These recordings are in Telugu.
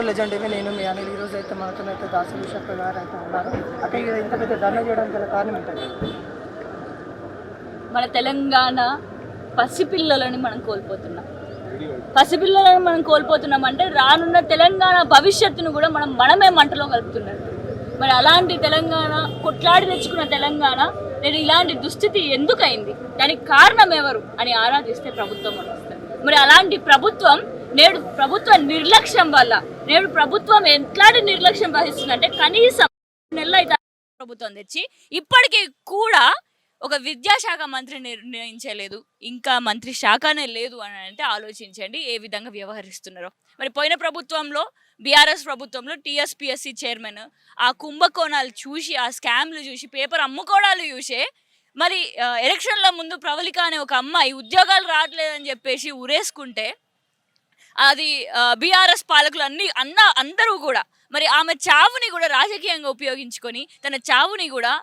లెజెండ్ ఇవి నేను మీ అనిల్. ఈరోజు అయితే మనతోనైతే దాసరి విశాఖ గారు అయితే ఉన్నారు. అక్కడ ఇంత పెద్ద ధర్నా చేయడానికి గల కారణం ఏంటంటే మన తెలంగాణ పసిపిల్లలని మనం కోల్పోతున్నాం అంటే రానున్న తెలంగాణ భవిష్యత్తును కూడా మనమే మంటలో కలుపుతున్నాం. మరి అలాంటి తెలంగాణ, కొట్లాడి తెచ్చుకున్న తెలంగాణ నేను ఇలాంటి దుస్థితి ఎందుకైంది, దానికి కారణం ఎవరు అని ఆరాధిస్తే ప్రభుత్వం వస్తుంది. మరి అలాంటి ప్రభుత్వం ప్రభుత్వ నిర్లక్ష్యం వల్ల ప్రభుత్వం ఎట్లాంటి నిర్లక్ష్యం వహిస్తుందంటే కనీసం నెలలు అయితే ప్రభుత్వం తెచ్చి ఇప్పటికీ కూడా ఒక విద్యాశాఖ మంత్రి నిర్ణయించలేదు, ఇంకా మంత్రి శాఖనే లేదు అని అంటే ఆలోచించండి ఏ విధంగా వ్యవహరిస్తున్నారో. మరి పోయిన ప్రభుత్వంలో బీఆర్ఎస్ ప్రభుత్వంలో టీఎస్పీఎస్సీ చైర్మన్ ఆ కుంభకోణాలు చూసి, ఆ స్కామ్లు చూసి, పేపర్ అమ్ముకోవడాలు చూసే మరి ఎలక్షన్ల ముందు ప్రవళిక అనే ఒక అమ్మాయి ఉద్యోగాలు రావట్లేదని చెప్పేసి ఉరేసుకుంటే అది బీఆర్ఎస్ పాలకులు అందరూ కూడా మరి ఆమె చావుని కూడా రాజకీయంగా ఉపయోగించుకొని తన చావుని కూడా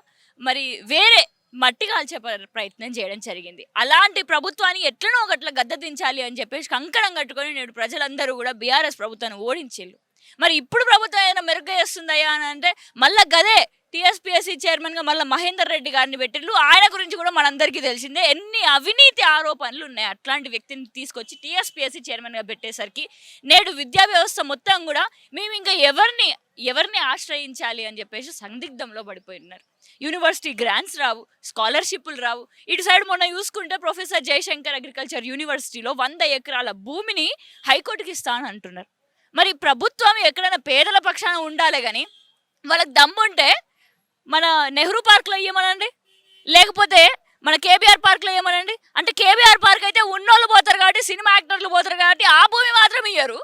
మరి వేరే మట్టి కాల్చే ప్రయత్నం చేయడం జరిగింది. అలాంటి ప్రభుత్వాన్ని ఎట్లనో ఒకట్లా గద్ద దించాలి అని చెప్పేసి కంకణం కట్టుకొని నేడు ప్రజలందరూ కూడా బీఆర్ఎస్ ప్రభుత్వాన్ని ఓడించేళ్ళు. మరి ఇప్పుడు ప్రభుత్వం ఏదైనా మెరుగ్గా చేస్తుందయ్యా అని అంటే మళ్ళీ గదే టీఎస్పీఎస్సీ చైర్మన్గా మళ్ళీ మహేందర్ రెడ్డి గారిని పెట్టిళ్ళు. ఆయన గురించి కూడా మనందరికీ తెలిసిందే ఎన్ని అవినీతి ఆరోపణలు ఉన్నాయి. అట్లాంటి వ్యక్తిని తీసుకొచ్చి టీఎస్పీఎస్సీ చైర్మన్గా పెట్టేసరికి నేడు విద్యా వ్యవస్థ మొత్తం కూడా మేము ఇంకా ఎవరిని ఆశ్రయించాలి అని చెప్పేసి సందిగ్ధంలో పడిపోయినారు. యూనివర్సిటీ గ్రాంట్స్ రావు, స్కాలర్షిప్లు రావు. ఇటు సైడ్ మొన్న చూసుకుంటే ప్రొఫెసర్ జయశంకర్ అగ్రికల్చర్ యూనివర్సిటీలో 100 ఎకరాల భూమిని హైకోర్టుకి ఇస్తాను అంటున్నారు. మరి ప్రభుత్వం ఎక్కడైనా పేదల పక్షాన ఉండాలి కానీ వాళ్ళకి దమ్ముంటే మన నెహ్రూ పార్క్లో ఇవ్వమనండి, లేకపోతే మన కేబీఆర్ పార్క్లో ఇవ్వమనండి. అంటే కేబీఆర్ పార్క్ అయితే ఉన్నోళ్ళు పోతారు కాబట్టి, సినిమా యాక్టర్లు పోతారు కాబట్టి ఆ భూమి మాత్రం ఇయ్యరు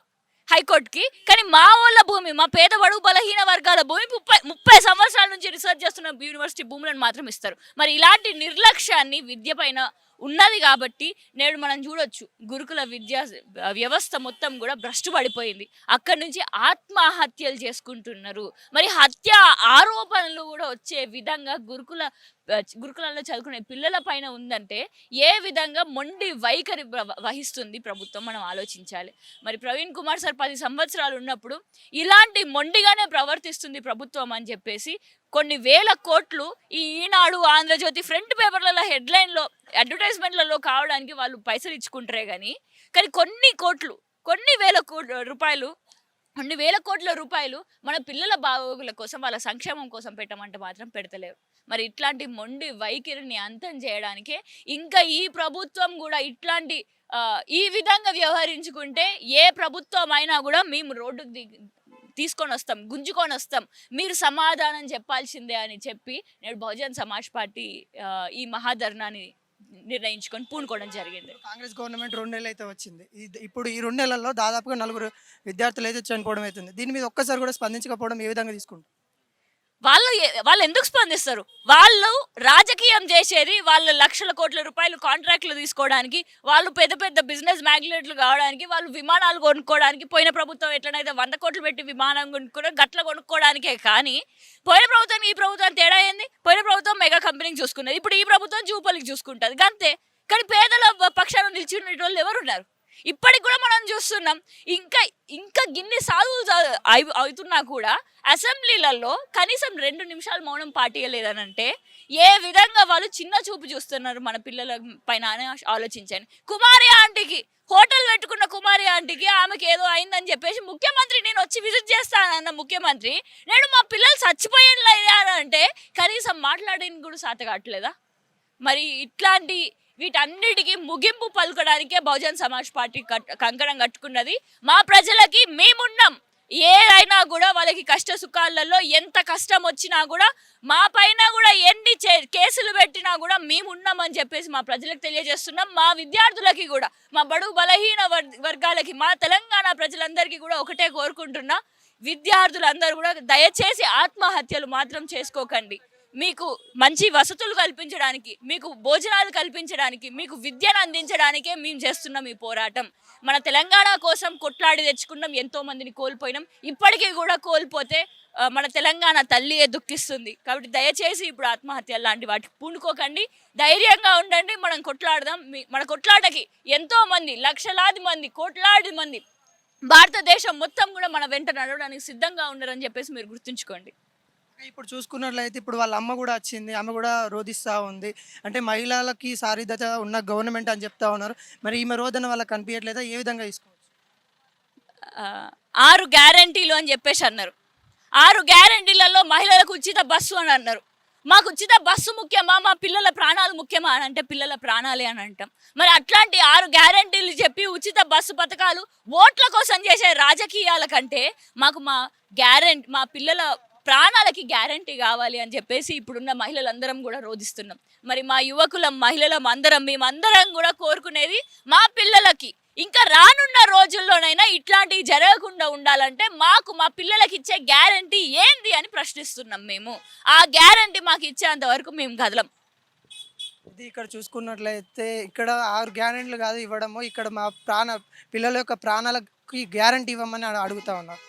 హైకోర్టుకి. కానీ మా వాళ్ళ భూమి, మా పేద బడుగు బలహీన వర్గాల భూమి 30 సంవత్సరాల నుంచి రీసెర్చ్ చేస్తున్న యూనివర్సిటీ భూములను మాత్రం ఇస్తారు. మరి ఇలాంటి నిర్లక్ష్యాన్ని విద్య పైన ఉన్నది కాబట్టి నేడు మనం చూడొచ్చు గురుకుల విద్యా వ్యవస్థ మొత్తం కూడా భ్రష్టు పడిపోయింది. అక్కడి నుంచి ఆత్మహత్యలు చేసుకుంటున్నారు. మరి హత్య ఆరోపణలు కూడా వచ్చే విధంగా గురుకులలో చదువుకునే పిల్లల పైన ఉందంటే ఏ విధంగా మొండి వైఖరి వహిస్తుంది ప్రభుత్వం మనం ఆలోచించాలి. మరి ప్రవీణ్ కుమార్ సార్ 10 సంవత్సరాలు ఉన్నప్పుడు ఇలాంటి మొండిగానే ప్రవర్తిస్తుంది ప్రభుత్వం అని చెప్పేసి కొన్ని వేల కోట్లు ఈ ఈనాడు, ఆంధ్రజ్యోతి ఫ్రంట్ పేపర్లలో హెడ్లైన్లో అడ్వర్టైజ్మెంట్లలో కావడానికి వాళ్ళు పైసలు ఇచ్చుకుంటారే కానీ కొన్ని వేల కోట్ల రూపాయలు మన పిల్లల బాగోగుల కోసం, వాళ్ళ సంక్షేమం కోసం పెట్టమంటే మాత్రం పెడతలేరు. మరి ఇట్లాంటి మొండి వైఖరిని అంతం చేయడానికే ఇంకా ఈ ప్రభుత్వం కూడా ఈ విధంగా వ్యవహరించుకుంటే ఏ ప్రభుత్వం అయినా కూడా మేము రోడ్డుకు తీసుకొని వస్తాం, గుంజుకొని వస్తాం, మీరు సమాధానం చెప్పాల్సిందే అని చెప్పి నేడు బహుజన్ సమాజ్ పార్టీ ఈ మహాధర్నాన్ని నిర్ణయించుకొని పూనుకోవడం జరిగింది. కాంగ్రెస్ గవర్నమెంట్ 2 నెలలు అయితే వచ్చింది. ఇప్పుడు ఈ 2 నెలల్లో దాదాపుగా 4 విద్యార్థులు అయితే చనిపోవడం అవుతుంది. దీని మీద ఒక్కసారి కూడా స్పందించకపోవడం ఏ విధంగా తీసుకుంటారు? వాళ్ళు ఎందుకు స్పందిస్తారు? వాళ్ళు రాజకీయం చేసేది వాళ్ళు లక్షల కోట్ల రూపాయలు కాంట్రాక్ట్లు తీసుకోవడానికి, వాళ్ళు పెద్ద పెద్ద బిజినెస్ మ్యాగ్నెట్లు కావడానికి, వాళ్ళు విమానాలు కొనుక్కోవడానికి. పోయిన ప్రభుత్వం ఎట్లనైతే 100 కోట్లు పెట్టి విమానం కొనుక్కోవడం గట్ల కొనుక్కోవడానికే. కానీ పోయిన ప్రభుత్వం ఈ ప్రభుత్వం తేడా ఏంది? పోయిన ప్రభుత్వం మెగా కంపెనీకి చూసుకున్నది, ఇప్పుడు ఈ ప్రభుత్వం జూపల్లికి చూసుకుంటుంది గంతే. కానీ పేదల పక్షాన నిలిచిన వాళ్ళు ఎవరున్నారు? ఇప్పటికి కూడా మనం చూస్తున్నాం. ఇంకా గిన్ని సాధువులు అవుతున్నా కూడా అసెంబ్లీలలో కనీసం 2 నిమిషాలు మౌనం పాటియలేదనంటే ఏ విధంగా వాళ్ళు చిన్న చూపు చూస్తున్నారు మన పిల్లల పైన అని ఆలోచించండి. కుమారి ఆంటీకి, హోటల్ పెట్టుకున్న కుమారి ఆంటీకి ఆమెకి ఏదో అయిందని చెప్పేసి ముఖ్యమంత్రి నేను వచ్చి విజిట్ చేస్తానన్న ముఖ్యమంత్రి నేను మా పిల్లలు చచ్చిపోయేలా అంటే కనీసం మాట్లాడడానికి కూడా సాత కావట్లేదా? మరి వీటన్నిటికీ ముగింపు పలుకడానికే బహుజన్ సమాజ్ పార్టీ కంకణం కట్టుకున్నది. మా ప్రజలకి మేమున్నాం. ఏదైనా కూడా వాళ్ళకి కష్ట సుఖాలలో ఎంత కష్టం వచ్చినా కూడా మా పైన కూడా ఎన్ని కేసులు పెట్టినా కూడా మేమున్నామని చెప్పేసి మా ప్రజలకు తెలియజేస్తున్నాం. మా విద్యార్థులకి కూడా, మా బడుగు బలహీన వర్గాలకి, మా తెలంగాణ ప్రజలందరికీ కూడా ఒకటే కోరుకుంటున్నా, విద్యార్థులందరూ కూడా దయచేసి ఆత్మహత్యలు మాత్రం చేసుకోకండి. మీకు మంచి వసతులు కల్పించడానికి, మీకు భోజనాలు కల్పించడానికి, మీకు విద్యను అందించడానికే మేము చేస్తున్నాం ఈ పోరాటం. మన తెలంగాణ కోసం కొట్లాడి తెచ్చుకున్నాం, ఎంతో మందిని కోల్పోయినాం. ఇప్పటికీ కూడా కోల్పోతే మన తెలంగాణ తల్లియే దుఃఖిస్తుంది. కాబట్టి దయచేసి ఇప్పుడు ఆత్మహత్యలు లాంటి వాటికి పూనుకోకండి, ధైర్యంగా ఉండండి. మనం కొట్లాడదాం. మన కొట్లాటకి ఎంతో మంది, లక్షలాది మంది, కోట్లాది మంది భారతదేశం మొత్తం కూడా మన వెంట నడవడానికి సిద్ధంగా ఉన్నారని చెప్పేసి మీరు గుర్తుంచుకోండి. ఇప్పుడు చూసుకున్నట్లయితే ఇప్పుడు వాళ్ళ అమ్మ కూడా వచ్చింది. ఆమె కూడా రోదిస్తా ఉంది. అంటే మహిళలకి సాధిద్రత ఉన్న గవర్నమెంట్ అని చెప్తా ఉన్నారు. మరి ఈమె రోదన వాళ్ళకి కనిపియట్లేదా? ఏ విధంగా తీసుకోవచ్చు? ఆ, 6 గ్యారంటీలు అని చెప్పేసి అన్నారు. 6 గ్యారంటీలలో మహిళలకు ఉచిత బస్సు అని అన్నారు. మాకు ఉచిత బస్సు ముఖ్యమా, మా పిల్లల ప్రాణాలు ముఖ్యమా అని అంటే పిల్లల ప్రాణాలే అని అంటాం. మరి అట్లాంటి 6 గ్యారంటీలు చెప్పి ఉచిత బస్సు పథకాలు ఓట్ల కోసం చేసే రాజకీయాల కంటే మాకు మా పిల్లల ప్రాణాలకి గ్యారంటీ కావాలి అని చెప్పేసి ఇప్పుడున్న మహిళలందరం కూడా రోధిస్తున్నాం. మరి మా యువకులం, మహిళలం అందరం, మేమందరం కూడా కోరుకునేది మా పిల్లలకి ఇంకా రానున్న రోజుల్లోనైనా ఇట్లాంటివి జరగకుండా ఉండాలంటే మాకు మా పిల్లలకి ఇచ్చే గ్యారంటీ ఏంది అని ప్రశ్నిస్తున్నాం మేము. ఆ గ్యారంటీ మాకు ఇచ్చేంత వరకు మేము కదలం. ఇది ఇక్కడ చూసుకున్నట్లయితే ఇక్కడ 6 గ్యారెంటీలు కాదు ఇవ్వడము. ఇక్కడ మా పిల్లల యొక్క ప్రాణాలకి గ్యారంటీ ఇవ్వమని అడుగుతా ఉన్నారు.